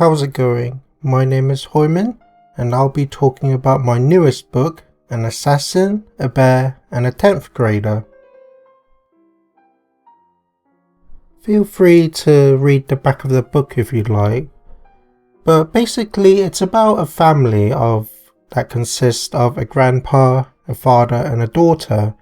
How's it going? My name is Hoiman, and I'll be talking about my newest book, An Assassin, a Bear, and a 10th Grader. Feel free to read the back of the book if you'd like, but basically it's about a family that consists of a grandpa, a father, and a daughter,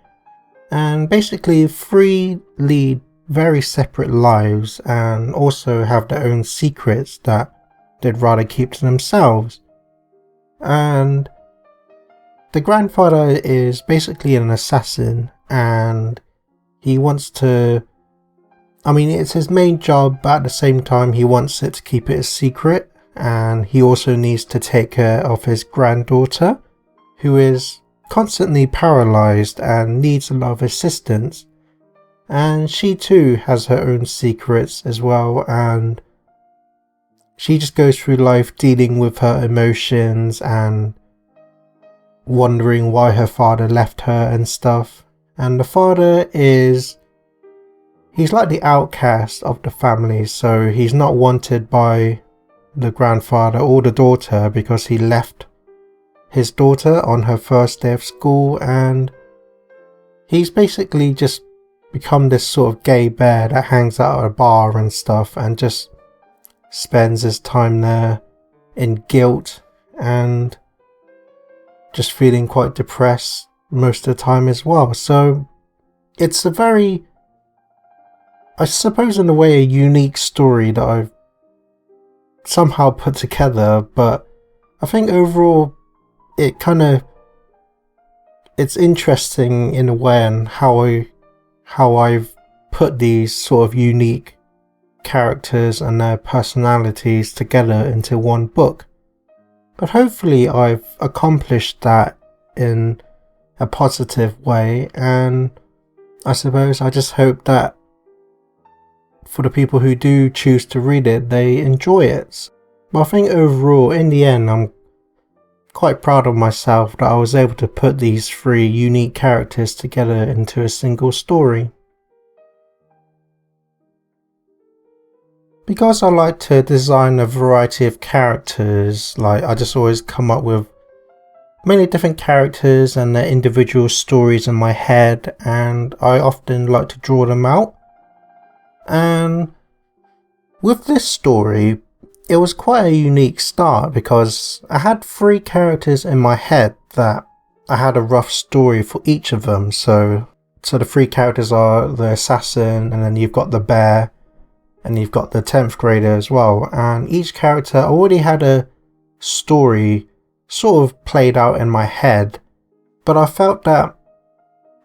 and basically three lead very separate lives and also have their own secrets that they'd rather keep to themselves. And the grandfather is basically an assassin, and he wants to, it's his main job, but at the same time he wants it to keep it a secret, and he also needs to take care of his granddaughter, who is constantly paralyzed and needs a lot of assistance. And she too has her own secrets as well, and she just goes through life dealing with her emotions and wondering why her father left her and stuff. And the father he's like the outcast of the family, so he's not wanted by the grandfather or the daughter because he left his daughter on her first day of school, and he's basically just become this sort of gay bear that hangs out at a bar and stuff and just spends his time there in guilt and just feeling quite depressed most of the time as well. So it's a very, I suppose in a way, a unique story that I've somehow put together, but I think overall it's interesting in a way, and how I've put these sort of unique characters and their personalities together into one book. But hopefully I've accomplished that in a positive way, and I suppose I just hope that for the people who do choose to read it, they enjoy it. But I think overall, in the end, I'm quite proud of myself that I was able to put these three unique characters together into a single story. Because I like to design a variety of characters, I just always come up with many different characters and their individual stories in my head, and I often like to draw them out. And with this story, it was quite a unique start because I had three characters in my head that I had a rough story for each of them. So the three characters are the assassin, and then you've got the bear, and you've got the 10th grader as well. And each character already had a story sort of played out in my head, but I felt that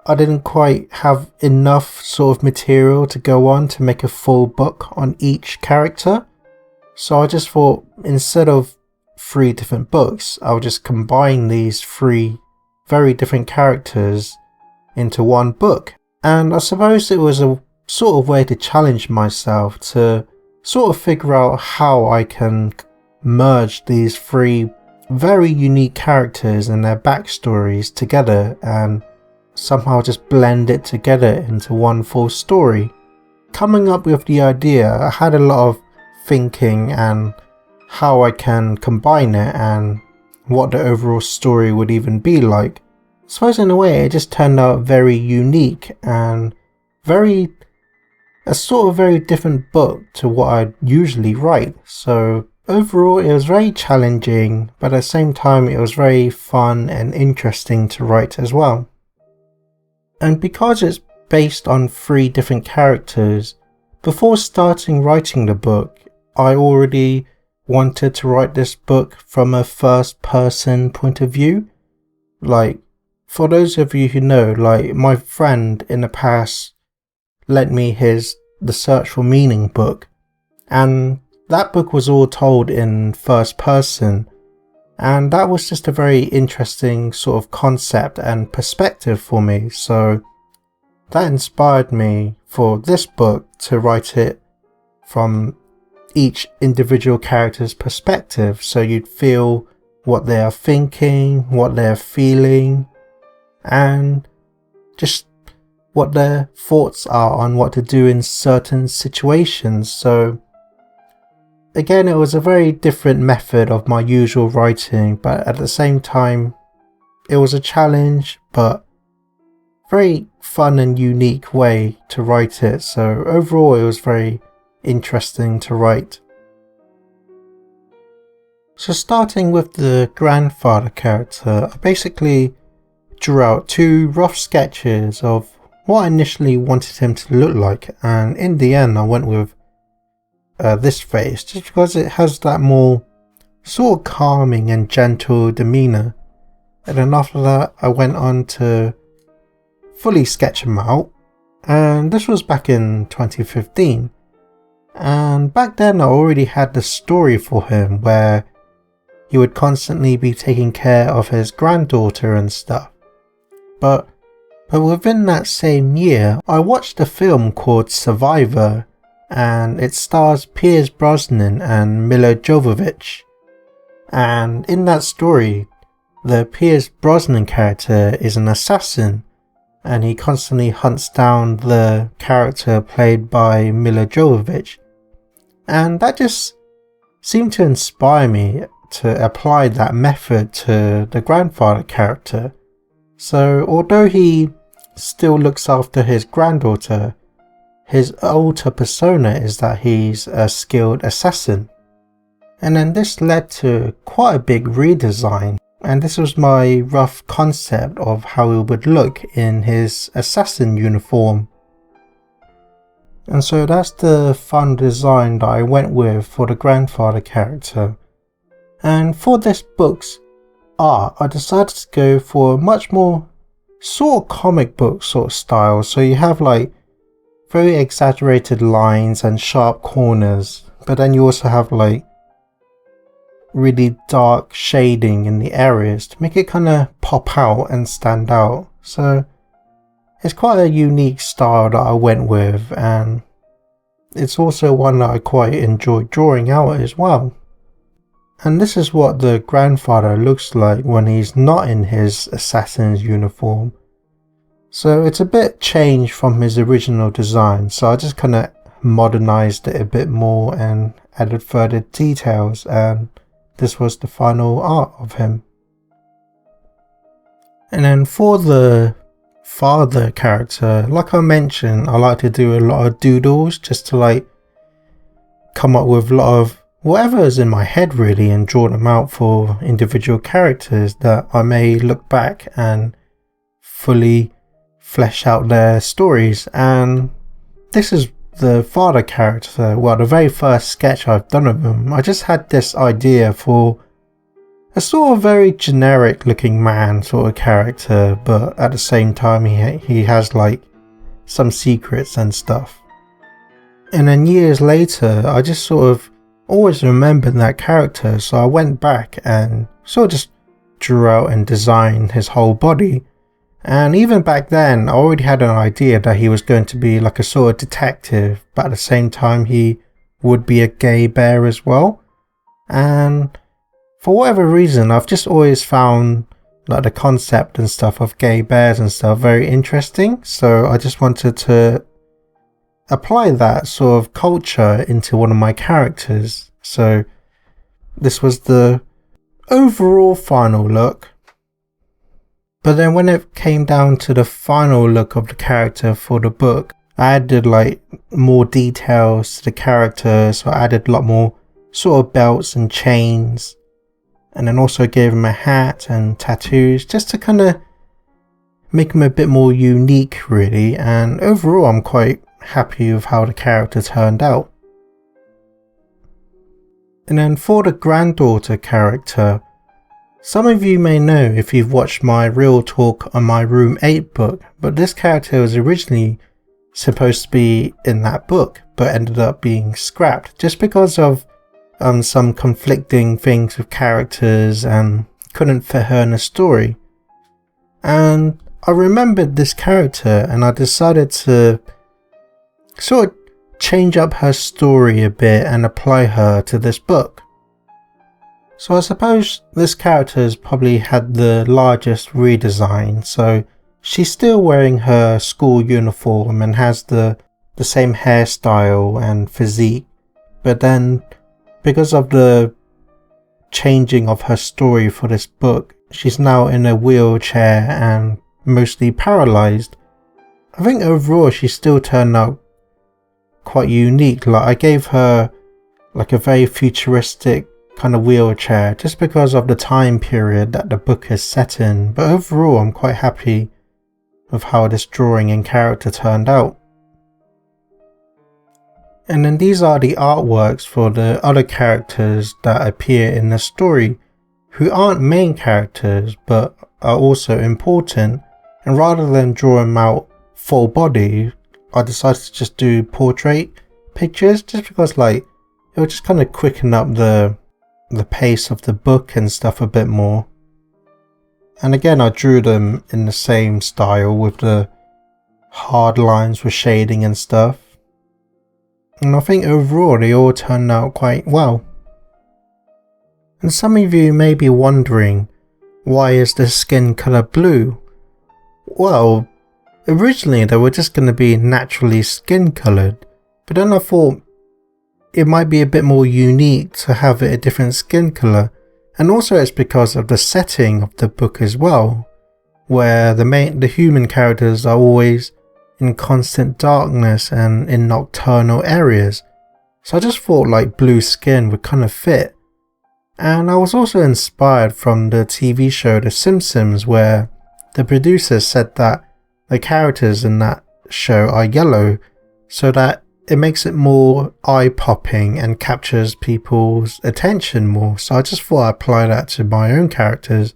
I didn't quite have enough sort of material to go on to make a full book on each character. So I just thought, instead of three different books, I'll just combine these three very different characters into one book. And I suppose it was a sort of way to challenge myself to sort of figure out how I can merge these three very unique characters and their backstories together and somehow just blend it together into one full story. Coming up with the idea, I had a lot of thinking and how I can combine it and what the overall story would even be like. I suppose in a way it just turned out very unique and a sort of very different book to what I usually write. So overall it was very challenging, but at the same time it was very fun and interesting to write as well. And because it's based on three different characters, before starting writing the book, I already wanted to write this book from a first person point of view. For those of you who know, my friend in the past lent me The Search for Meaning book, and that book was all told in first person, and that was just a very interesting sort of concept and perspective for me. So that inspired me for this book to write it from each individual character's perspective, so you'd feel what they are thinking, what they're feeling, and just what their thoughts are on what to do in certain situations. So again, it was a very different method of my usual writing, but at the same time, it was a challenge, but very fun and unique way to write it. So overall, it was very interesting to write. So starting with the grandfather character, I basically drew out 2 rough sketches of what I initially wanted him to look like, and in the end I went with this face just because it has that more sort of calming and gentle demeanour. And then after that I went on to fully sketch him out, and this was back in 2015, and back then I already had the story for him where he would constantly be taking care of his granddaughter and stuff. But within that same year, I watched a film called Survivor, and it stars Pierce Brosnan and Mila Jovovich. And in that story, the Pierce Brosnan character is an assassin, and he constantly hunts down the character played by Mila Jovovich. And that just seemed to inspire me to apply that method to the grandfather character. So although he still looks after his granddaughter, his alter persona is that he's a skilled assassin. And then this led to quite a big redesign, and this was my rough concept of how he would look in his assassin uniform. And so that's the fun design that I went with for the grandfather character. And for this book's art, I decided to go for a much more sort of comic book sort of style. So you have like very exaggerated lines and sharp corners, but then you also have like really dark shading in the areas to make it kind of pop out and stand out. So it's quite a unique style that I went with, and it's also one that I quite enjoy drawing out as well. And this is what the grandfather looks like when he's not in his assassin's uniform. So it's a bit changed from his original design, so I just kind of modernized it a bit more and added further details, and this was the final art of him. And then for the father character, like I mentioned, I like to do a lot of doodles just to like come up with a lot of whatever is in my head really, and draw them out for individual characters that I may look back and fully flesh out their stories. And this is the father character, well, the very first sketch I've done of him. I just had this idea for a sort of very generic looking man sort of character, but at the same time he has like some secrets and stuff. And then years later I just sort of always remembered that character, so I went back and sort of just drew out and designed his whole body. And even back then I already had an idea that he was going to be like a sort of detective, but at the same time he would be a gay bear as well. And for whatever reason I've just always found like the concept and stuff of gay bears and stuff very interesting, so I just wanted to apply that sort of culture into one of my characters. So this was the overall final look. But then when it came down to the final look of the character for the book, I added like more details to the character, so I added a lot more sort of belts and chains, and then also gave him a hat and tattoos just to kind of make him a bit more unique really. And overall I'm quite happy with how the character turned out. And then for the granddaughter character, some of you may know if you've watched my Real Talk on my Room 8 book, but this character was originally supposed to be in that book but ended up being scrapped just because of some conflicting things with characters and couldn't fit her in the story. And I remembered this character and I decided to sort of change up her story a bit and apply her to this book. So I suppose this character has probably had the largest redesign, so she's still wearing her school uniform and has the same hairstyle and physique, but then because of the changing of her story for this book, she's now in a wheelchair and mostly paralyzed. I think overall she still turned out quite unique. Like, I gave her like a very futuristic kind of wheelchair just because of the time period that the book is set in, but overall I'm quite happy with how this drawing and character turned out. And then these are the artworks for the other characters that appear in the story who aren't main characters but are also important, and rather than draw them out full body, I decided to just do portrait pictures just because like it would just kind of quicken up the pace of the book and stuff a bit more. And again, I drew them in the same style with the hard lines with shading and stuff. And I think overall they all turned out quite well. And some of you may be wondering, why is the skin colour blue? Well, originally they were just going to be naturally skin coloured, but then I thought it might be a bit more unique to have it a different skin colour, and also it's because of the setting of the book as well, where the human characters are always in constant darkness and in nocturnal areas, so I just thought like blue skin would kind of fit. And I was also inspired from the TV show The Simpsons, where the producers said that the characters in that show are yellow, so that it makes it more eye-popping and captures people's attention more. So I just thought I'd apply that to my own characters.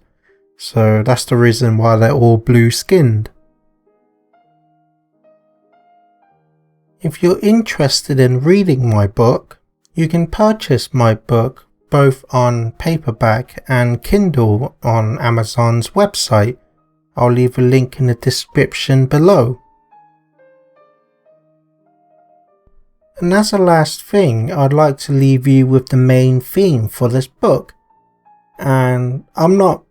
So that's the reason why they're all blue-skinned. If you're interested in reading my book, you can purchase my book both on paperback and Kindle on Amazon's website. I'll leave a link in the description below. And as a last thing, I'd like to leave you with the main theme for this book. And I'm not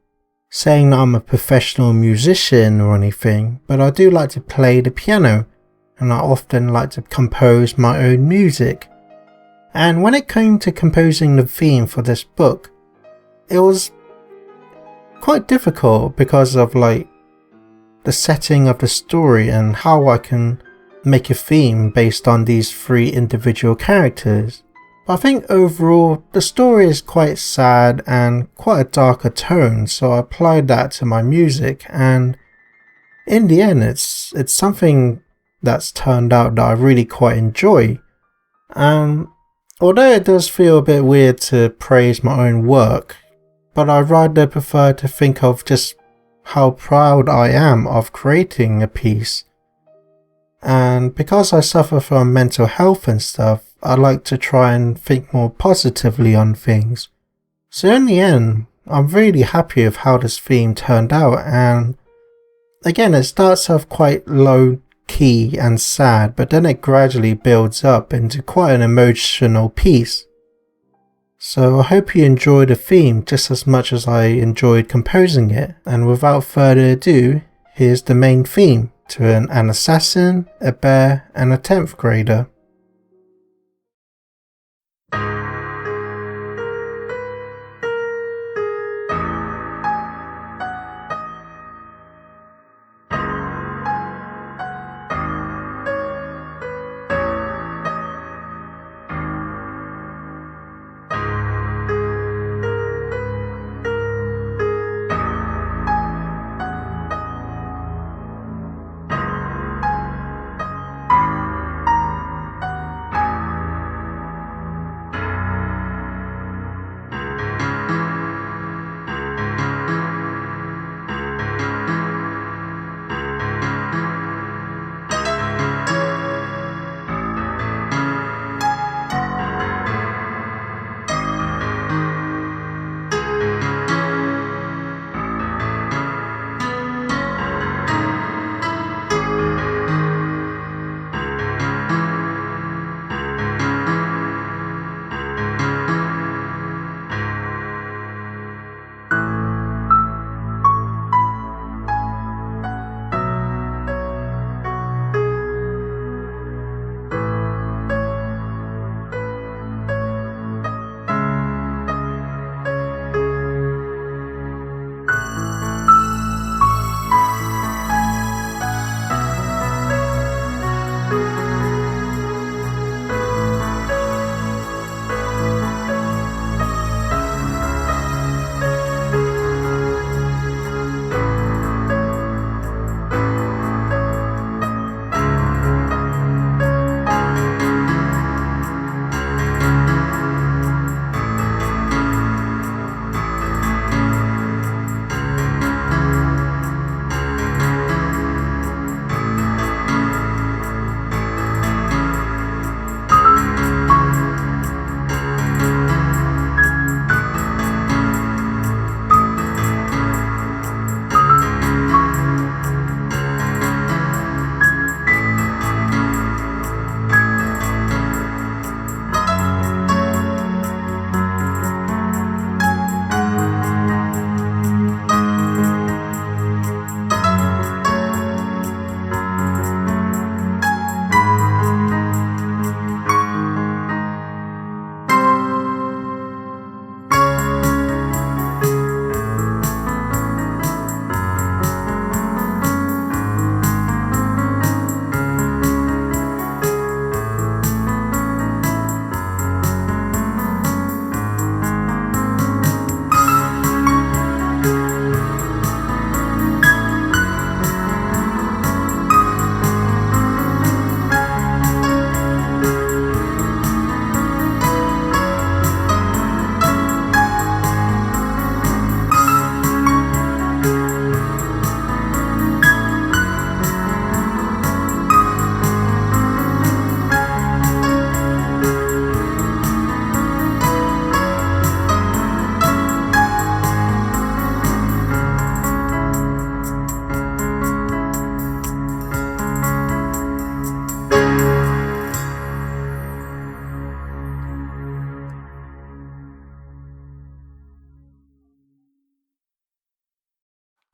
saying that I'm a professional musician or anything, but I do like to play the piano, and I often like to compose my own music. And when it came to composing the theme for this book, it was quite difficult because of like the setting of the story and how I can make a theme based on these three individual characters. But I think overall the story is quite sad and quite a darker tone, so I applied that to my music, and in the end it's something that's turned out that I really quite enjoy. Although it does feel a bit weird to praise my own work, but I rather prefer to think of just how proud I am of creating a piece. And because I suffer from mental health and stuff, I like to try and think more positively on things. So in the end, I'm really happy with how this theme turned out, and again, it starts off quite low key and sad, but then it gradually builds up into quite an emotional piece. So I hope you enjoyed the theme just as much as I enjoyed composing it, and without further ado, here's the main theme to an assassin, a bear, and a 10th grader.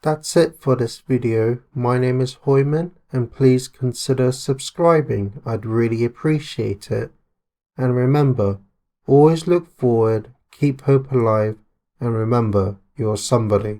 That's it for this video. My name is Hoiman, and please consider subscribing. I'd really appreciate it. And remember, always look forward, keep hope alive, and remember, you're somebody.